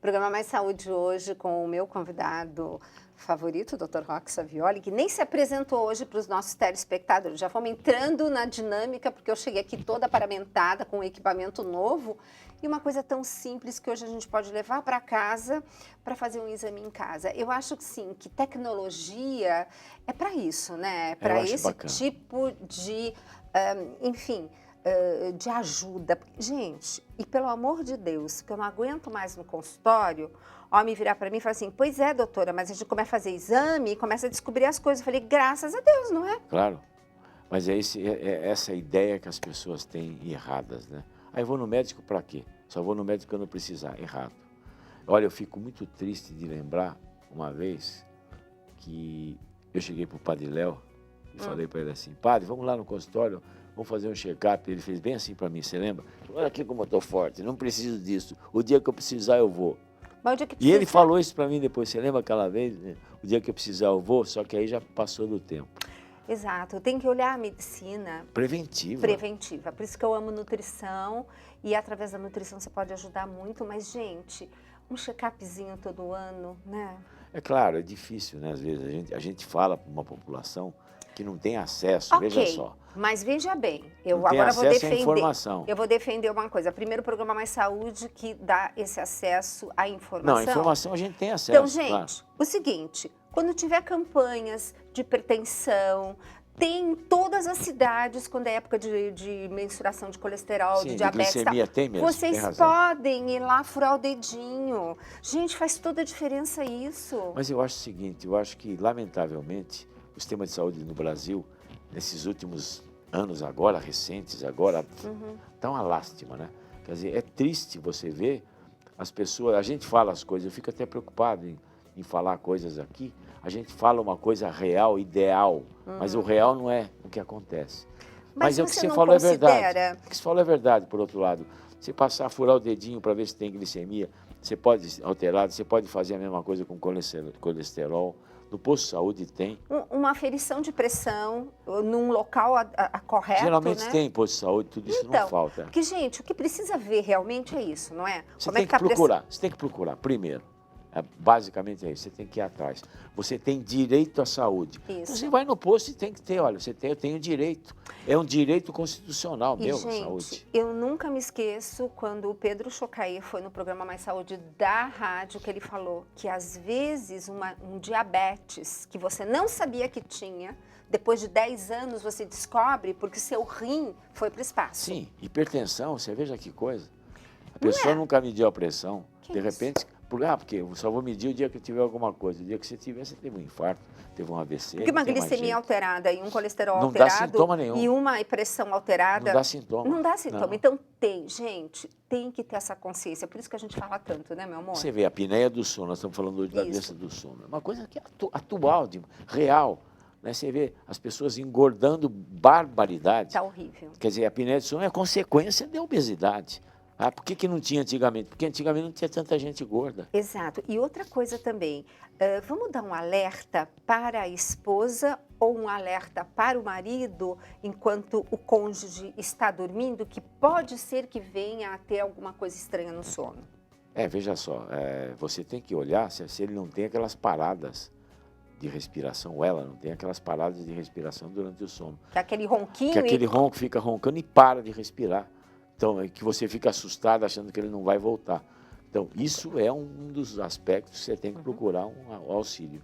Programa Mais Saúde hoje com o meu convidado favorito, o Dr. Roque Savioli, que nem se apresentou hoje para os nossos telespectadores. Já fomos entrando na dinâmica, porque eu cheguei aqui toda paramentada, com um equipamento novo, e uma coisa tão simples que hoje a gente pode levar para casa para fazer um exame em casa. Eu acho que sim, que tecnologia é para isso, né? Para esse bacana. tipo de, enfim, de ajuda. Gente, e pelo amor de Deus, que eu não aguento mais no consultório, homem virar para mim e falar assim, pois é, doutora, mas a gente começa a fazer exame e começa a descobrir as coisas. Eu falei, graças a Deus, não é? Claro, mas é essa ideia que as pessoas têm erradas, né? Aí eu vou no médico para quê? Só vou no médico quando eu precisar. Errado. Olha, eu fico muito triste de lembrar uma vez que eu cheguei para o Padre Léo e falei para ele assim, padre, vamos lá no consultório, vamos fazer um check-up. Ele fez bem assim para mim, você lembra? Olha aqui como eu estou forte, não preciso disso. O dia que eu precisar eu vou. Mas o dia que E ele precisar- falou isso para mim depois, você lembra aquela vez? Né? O dia que eu precisar eu vou, só que aí já passou do tempo. Exato, tem que olhar a medicina Preventiva. preventiva. Por isso que eu amo nutrição e através da nutrição você pode ajudar muito, mas, gente, um check-upzinho todo ano, né? É claro, é difícil, né? Às vezes a gente fala para uma população que não tem acesso, Ok, veja só. mas veja bem, eu Não tem agora vou acesso à defender. informação. Eu vou defender uma coisa. Primeiro, o programa Mais Saúde que dá esse acesso à informação. Não, a informação a gente tem acesso. Então, gente, claro. o seguinte, quando tiver campanhas de hipertensão, tem em todas as cidades, quando é época de mensuração de colesterol, Sim, de de diabetes, glicemia tem mesmo, tem vocês razão. podem ir lá furar o dedinho. Gente, faz toda a diferença isso. Mas eu acho o seguinte, eu acho que, lamentavelmente, o sistema de saúde no Brasil, nesses últimos anos agora, recentes agora, tá uma lástima, né? Quer dizer, é triste você ver as pessoas, a gente fala as coisas, eu fico até preocupado em falar coisas aqui, a gente fala uma coisa real, ideal, mas o real não é o que acontece. Mas é o que você você não falou é considera- verdade. O que você falou é verdade, por outro lado. Você passar a furar o dedinho para ver se tem glicemia, você pode alterar, você pode fazer a mesma coisa com colesterol. No posto de saúde tem. Uma aferição de pressão num local correto, Geralmente né? tem em posto de saúde, tudo isso não falta. Porque, gente, o que precisa ver realmente é isso, não é? Você tem que tá a pressão? procurar, você tem que procurar, primeiro. Basicamente é isso, você tem que ir atrás. Você tem direito à saúde. Isso. Você vai no posto e tem que ter, olha, eu tenho direito. É um direito constitucional E, meu, a gente, saúde. eu nunca me esqueço quando o Pedro Chocaí foi no programa Mais Saúde da rádio, que ele falou que, às vezes, um diabetes que você não sabia que tinha, depois de 10 anos você descobre porque seu rim foi para o espaço. Sim, hipertensão, você veja que coisa. A pessoa nunca mediu a pressão, Que de isso? repente... porque eu só vou medir o dia que eu tiver alguma coisa. O dia que você tiver, você teve um infarto, teve um AVC. Porque uma não tem mais glicemia jeito. alterada e um colesterol Não dá alterado sintoma nenhum. e uma pressão alterada... Não dá sintoma. Não dá sintoma. Não. Então, gente, tem que ter essa consciência. Por isso que a gente fala tanto, né, meu amor? Você vê a apneia do sono, nós estamos falando hoje da Isso. doença do sono. É uma coisa que é atual, real. Né? Você vê as pessoas engordando barbaridade. Tá horrível. Quer dizer, a apneia do sono é consequência da obesidade. Ah, por que não tinha antigamente? Porque antigamente não tinha tanta gente gorda. Exato. E outra coisa também, vamos dar um alerta para a esposa ou um alerta para o marido enquanto o cônjuge está dormindo, que pode ser que venha a ter alguma coisa estranha no sono. Veja só, você tem que olhar se ele não tem aquelas paradas de respiração, ou ela não tem aquelas paradas de respiração durante o sono. Que é aquele ronquinho Que aquele ronco fica roncando e para de respirar. Então, é que você fica assustado achando que ele não vai voltar. Então, isso é um dos aspectos que você tem que procurar um auxílio.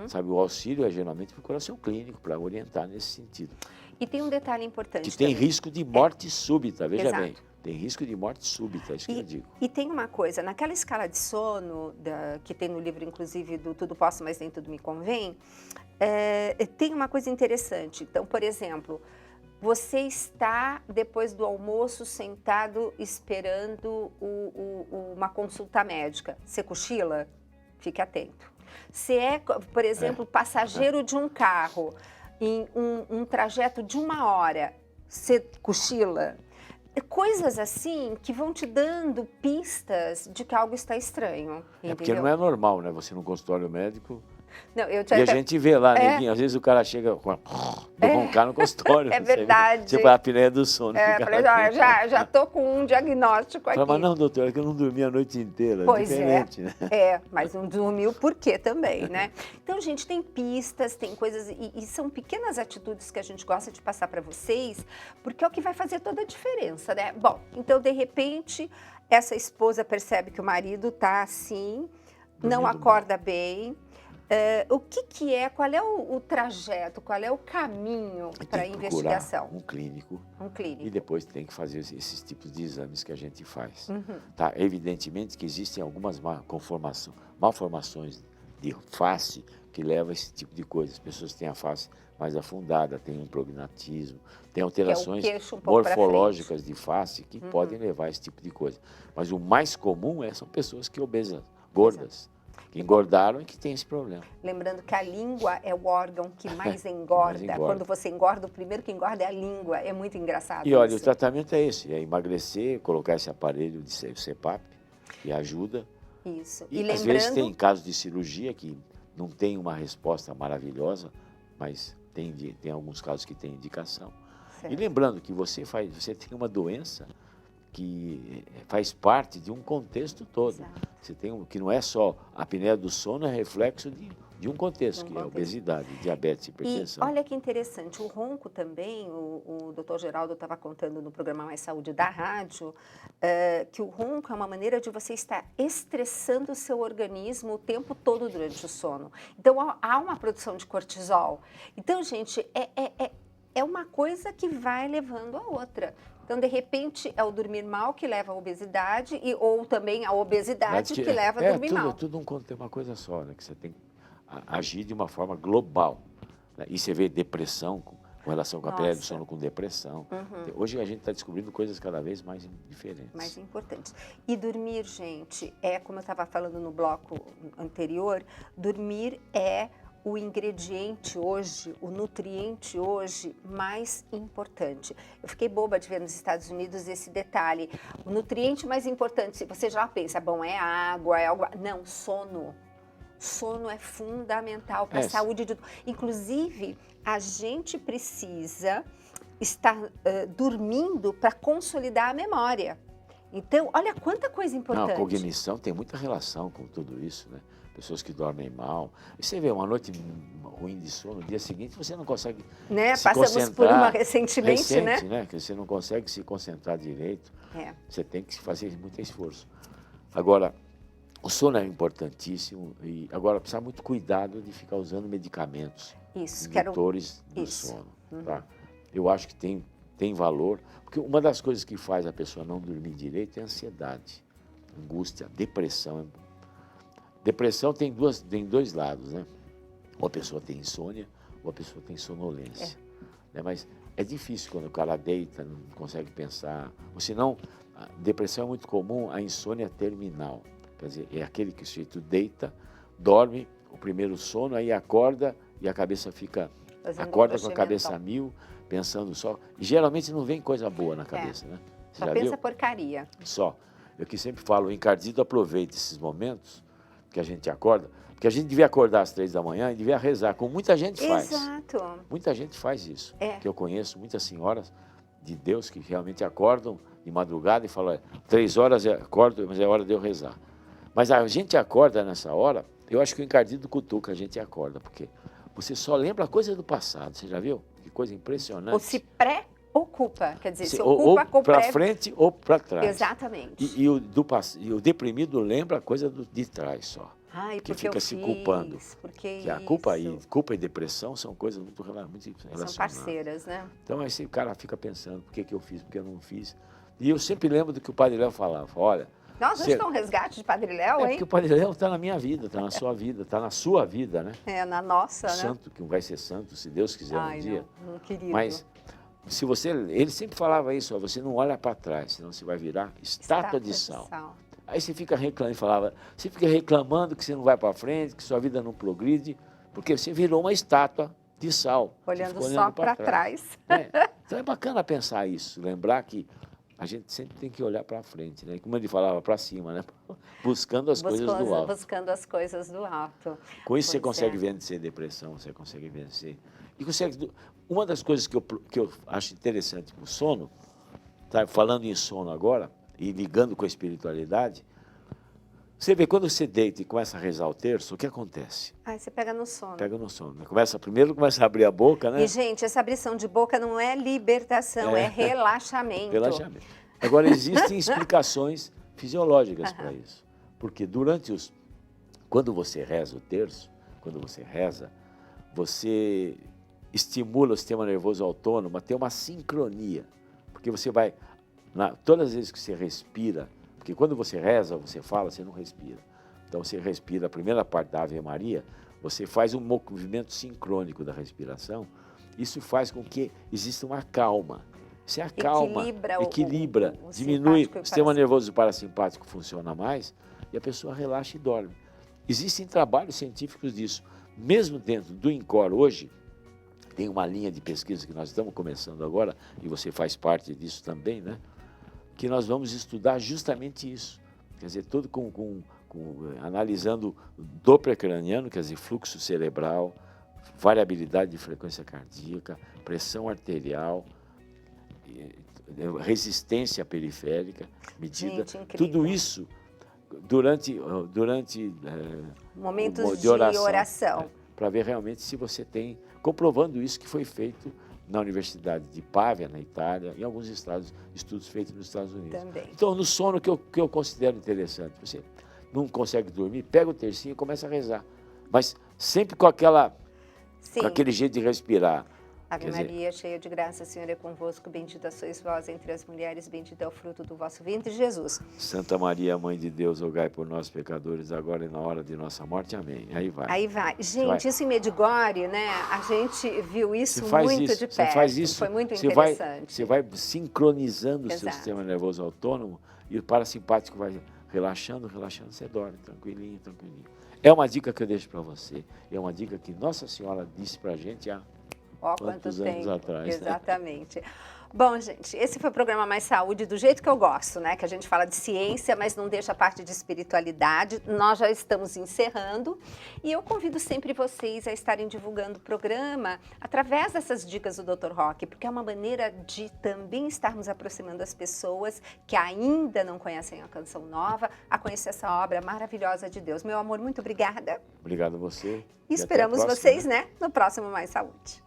Sabe, o auxílio é geralmente procurar seu clínico para orientar nesse sentido. E tem um detalhe importante Que tem também. risco de morte súbita, veja Exato. bem. Tem risco de morte súbita, é isso que eu digo. E tem uma coisa, naquela escala de sono, que tem no livro, inclusive, do Tudo Posso, Mas Nem Tudo Me Convém, tem uma coisa interessante. Então, por exemplo, você está, depois do almoço, sentado esperando uma consulta médica. Você cochila? Fique atento. Você é, por exemplo, passageiro de um carro em um trajeto de 1 hora. Você cochila? Coisas assim que vão te dando pistas de que algo está estranho. É porque entendeu? não é normal, né? Você no consultório médico Não, eu E a gente vê lá, neguinho, às vezes o cara chega com roncar no consultório. É verdade. Você fala, a apneia do sono. Falei, já tô com um diagnóstico aqui. Mas não, doutor, é que eu não dormi a noite inteira. Pois diferente, né? Mas não dormiu por quê também, né? Então, gente, tem pistas, tem coisas, e são pequenas atitudes que a gente gosta de passar para vocês, porque é o que vai fazer toda a diferença, né? Bom, então, de repente, essa esposa percebe que o marido tá assim, não acorda bem. O que é, qual é o trajeto, qual é o caminho para a investigação? Um clínico. Um clínico. E depois tem que fazer esses tipos de exames que a gente faz. Tá? Evidentemente que existem algumas malformações de face que levam a esse tipo de coisa. As pessoas têm a face mais afundada, têm um prognatismo, têm alterações morfológicas de face que podem levar a esse tipo de coisa. Mas o mais comum são pessoas que obesas, gordas. Que engordaram e que tem esse problema. Lembrando que a língua é o órgão que mais engorda. Quando você engorda, o primeiro que engorda é a língua. É muito engraçado. E olha, o tratamento é esse, é emagrecer, colocar esse aparelho de CPAP, que ajuda. Isso. E às vezes tem casos de cirurgia que não tem uma resposta maravilhosa, mas tem alguns casos que tem indicação. Certo. E lembrando que você tem uma doença que faz parte de um contexto todo. Exato. Você tem que não é só a apneia do sono, é reflexo de um contexto, que é obesidade, diabetes, hipertensão. E olha que interessante, o ronco também, o doutor Geraldo estava contando no programa Mais Saúde da rádio, que o ronco é uma maneira de você estar estressando o seu organismo o tempo todo durante o sono. Então, há uma produção de cortisol. Então, gente, é uma coisa que vai levando a outra. Então, de repente, é o dormir mal que leva à obesidade ou também a obesidade que leva a dormir mal. Tudo tem uma coisa só, né? Que você tem que agir de uma forma global. Né? E você vê depressão com relação com a apneia do sono, com depressão. Hoje a gente está descobrindo coisas cada vez mais diferentes. Mais importantes. E dormir, gente, como eu estava falando no bloco anterior, dormir é o ingrediente hoje, o nutriente hoje mais importante. Eu fiquei boba de ver nos Estados Unidos esse detalhe. O nutriente mais importante, se você já pensa, bom, é água, Não, sono. Sono é fundamental para a saúde de... Inclusive, a gente precisa estar dormindo para consolidar a memória. Então, olha quanta coisa importante. A cognição tem muita relação com tudo isso, né? Pessoas que dormem mal. E você vê uma noite ruim de sono, no dia seguinte você não consegue se Passamos concentrar. Por uma recentemente, né? Que você não consegue se concentrar direito. Você tem que fazer muito esforço. Agora, o sono é importantíssimo e agora precisa muito cuidado de ficar usando medicamentos, indutores do sono. Tá? Eu acho que tem valor, porque uma das coisas que faz a pessoa não dormir direito é a ansiedade, angústia, depressão. Depressão tem dois lados, né? Ou a pessoa tem insônia, ou a pessoa tem sonolência. Né? Mas é difícil quando o cara deita, não consegue pensar. Ou senão, a depressão é muito comum, a insônia terminal. Quer dizer, é aquele que o sujeito deita, dorme, o primeiro sono, aí acorda e a cabeça acorda com a cabeça a mil, pensando só. E geralmente não vem coisa boa na cabeça, né? Você só pensa porcaria. Só. Eu que sempre falo, o encardido aproveita esses momentos que a gente acorda, porque a gente devia acordar às 3 da manhã e devia rezar, como muita gente faz. Exato. Muita gente faz isso. Que eu conheço muitas senhoras de Deus que realmente acordam de madrugada e falam, 3 horas eu acordo, mas é hora de eu rezar. Mas a gente acorda nessa hora, eu acho que o encardido cutuca, a gente acorda, porque você só lembra a coisa do passado, você já viu? Que coisa impressionante. Ou se pré-ocupa, quer dizer, se ocupa com para frente ou para trás. Exatamente. E o deprimido lembra a coisa de trás só. Que fica se culpando. Porque a culpa e depressão são coisas muito relacionadas. São parceiras, né? Então, aí o cara fica pensando, por que eu fiz, por que eu não fiz. E eu sempre lembro do que o Padre Léo falava, olha... Nossa, hoje está um resgate de Padre Léo, hein? Porque o Padre Léo está na minha vida, está na sua vida, está na sua vida, né? Na nossa, né? Santo, que vai ser santo, se Deus quiser um dia. Não, querido. Mas, ele sempre falava isso, você não olha para trás, senão você vai virar estátua de sal. Aí você fica reclamando, você fica reclamando que você não vai para frente, que sua vida não progride, porque você virou uma estátua de sal. Olhando só para trás. Então é bacana pensar isso, lembrar que a gente sempre tem que olhar para frente, né? Como ele falava, para cima, né? Buscando as coisas do alto. Buscando as coisas do alto. Com isso você Pois consegue é. vencer depressão, você consegue vencer. E consegue. Uma das coisas que eu acho interessante no sono, tá? Falando em sono agora e ligando com a espiritualidade, você vê quando você deita e começa a rezar o terço, o que acontece? Ai, você pega no sono. Pega no sono. Né? Primeiro começa a abrir a boca, né? E, gente, essa abrição de boca não é libertação, é relaxamento. Relaxamento. Agora, existem explicações fisiológicas para isso. Porque quando você reza o terço, quando você reza, você estimula o sistema nervoso autônomo a ter uma sincronia. Porque você vai, todas as vezes que você respira, porque quando você reza, você fala, você não respira. Então você respira a primeira parte da Ave Maria, você faz um movimento sincrônico da respiração, isso faz com que exista uma calma. Você acalma, equilibra, diminui, o sistema nervoso parasimpático funciona mais e a pessoa relaxa e dorme. Existem trabalhos científicos disso. Mesmo dentro do INCOR hoje, tem uma linha de pesquisa que nós estamos começando agora, e você faz parte disso também, né? Que nós vamos estudar justamente isso. Quer dizer, todo analisando Doppler craniano, quer dizer, fluxo cerebral, variabilidade de frequência cardíaca, pressão arterial, resistência periférica, medida, tudo isso durante momentos de oração. Para ver realmente se você tem, comprovando isso que foi feito na Universidade de Pávia, na Itália, em alguns estudos feitos nos Estados Unidos. Também. Então, no sono, que eu considero interessante, você não consegue dormir, pega o tercinho e começa a rezar. Mas sempre com aquele jeito de respirar. Ave Maria, cheia de graça, o Senhor é convosco, bendita sois vós entre as mulheres, bendito é o fruto do vosso ventre, Jesus. Santa Maria, Mãe de Deus, rogai por nós, pecadores, agora e na hora de nossa morte. Amém. Aí vai. Aí vai. Gente, isso em Medjugorje, né? A gente viu isso muito de perto. Você faz isso, foi muito interessante. Você vai sincronizando o seu sistema nervoso autônomo e o parasimpático vai relaxando, você dorme, tranquilinho. É uma dica que eu deixo para você. É uma dica que Nossa Senhora disse para a gente há quantos anos atrás. Exatamente. Bom, gente, esse foi o programa Mais Saúde, do jeito que eu gosto, né? Que a gente fala de ciência, mas não deixa a parte de espiritualidade. Nós já estamos encerrando e eu convido sempre vocês a estarem divulgando o programa através dessas dicas do Dr. Roque, porque é uma maneira de também estarmos aproximando as pessoas que ainda não conhecem a Canção Nova, a conhecer essa obra maravilhosa de Deus. Meu amor, muito obrigada. Obrigado a você. E esperamos vocês, né, no próximo Mais Saúde.